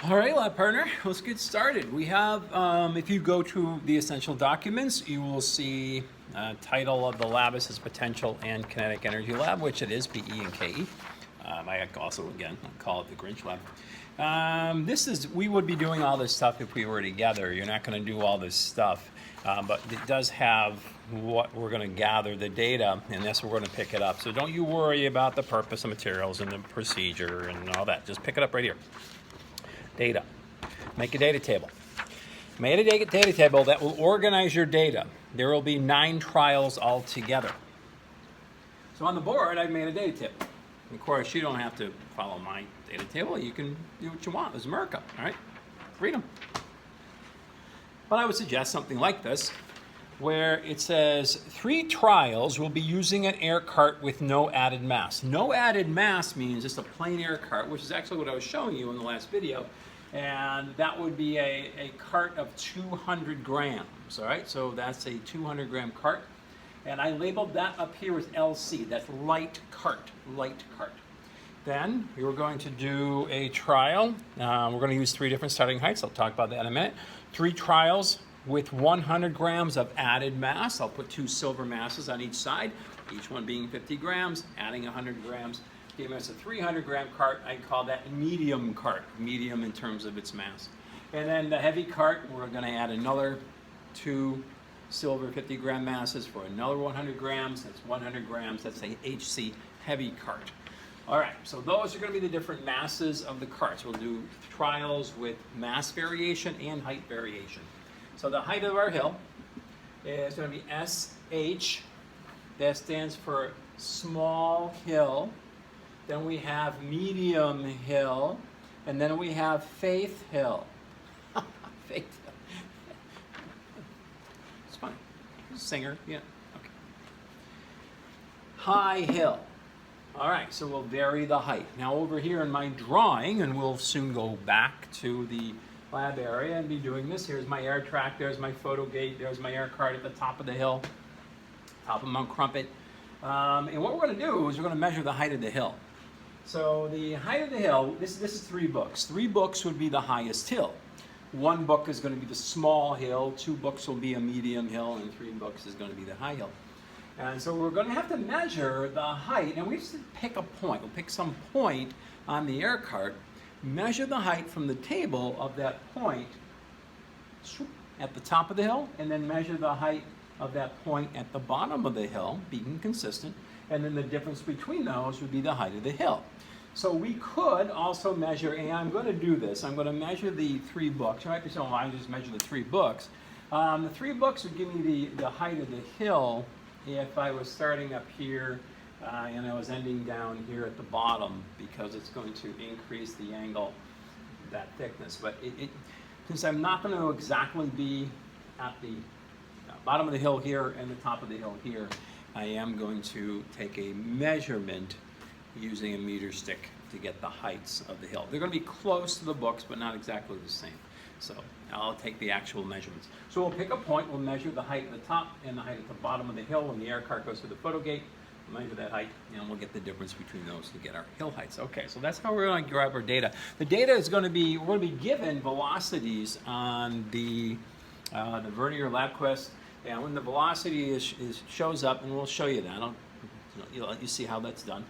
All right, lab partner, let's get started. We have, if you go to the essential documents, you will see title of the lab is Potential and Kinetic Energy Lab, which it is, PE and KE. I also, again, call it the Grinch Lab. We would be doing all this stuff if we were together. You're not going to do all this stuff, but it does have what we're going to gather, the data, and that's where we're going to pick it up. So don't you worry about the purpose of materials and the procedure and all that. Just pick it up right here. Data. Make a data table. Make a data table that will organize your data. There will be 9 trials altogether. So on the board, I've made a data table. Of course, you don't have to follow my data table. You can do what you want. It's America, all right? Freedom. But I would suggest something like this, where it says 3 trials will be using an air cart with no added mass. No added mass means just a plain air cart, which is actually what I was showing you in the last video. And that would be a cart of 200 grams, all right? So that's a 200 gram cart. And I labeled that up here as LC, that's light cart, light cart. Then we were going to do a trial. We're going to use 3 different starting heights. I'll talk about that in a minute. 3 trials with 100 grams of added mass. I'll put 2 silver masses on each side, each one being 50 grams, adding 100 grams. Gave us a 300 gram cart. I call that medium cart, medium in terms of its mass. And then the heavy cart, we're going to add another 2 silver 50 gram masses for another 100 grams. That's 100 grams. That's a HC heavy cart. All right, so those are going to be the different masses of the carts. We'll do trials with mass variation and height variation. So the height of our hill is going to be SH. That stands for small hill. Then we have medium hill. And then we have Faith Hill. Faith Hill. It's funny. Singer, yeah. Okay. High hill. All right, so we'll vary the height. Now over here in my drawing, and we'll soon go back to the lab area and be doing this. Here's my air track, there's my photo gate, there's my air cart at the top of the hill, top of Mount Crumpet. And what we're going to do is we're going to measure the height of the hill. So the height of the hill, this is 3 books. 3 books would be the highest hill. 1 book is going to be the small hill, 2 books will be a medium hill, and 3 books is going to be the high hill. And so we're going to have to measure the height, and we just pick a point. We'll pick some point on the air cart, measure the height from the table of that point at the top of the hill, and then measure the height of that point at the bottom of the hill, being consistent, and then the difference between those would be the height of the hill. So we could also measure, and I'm going to do this, I'm going to measure the 3 books. You might be saying, well, I just measure the 3 books. The 3 books would give me the height of the hill if I was starting up here and I was ending down here at the bottom, because it's going to increase the angle, that thickness. But since I'm not going to exactly be at the bottom of the hill here and the top of the hill here, I am going to take a measurement using a meter stick to get the heights of the hill. They're going to be close to the books, but not exactly the same. So I'll take the actual measurements. So we'll pick a point, we'll measure the height at the top and the height at the bottom of the hill. When the air cart goes through the photo gate, we'll measure that height, and we'll get the difference between those to get our hill heights. Okay, so that's how we're going to grab our data. The data is going to be, we're going to be given velocities on the Vernier LabQuest. And when the velocity shows up, and we'll show you that, you'll see how that's done.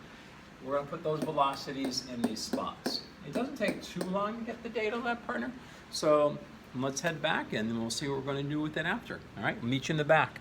We're going to put those velocities in these spots. It doesn't take too long to get the data, lab partner. So let's head back, and then we'll see what we're going to do with it after. All right, we'll meet you in the back.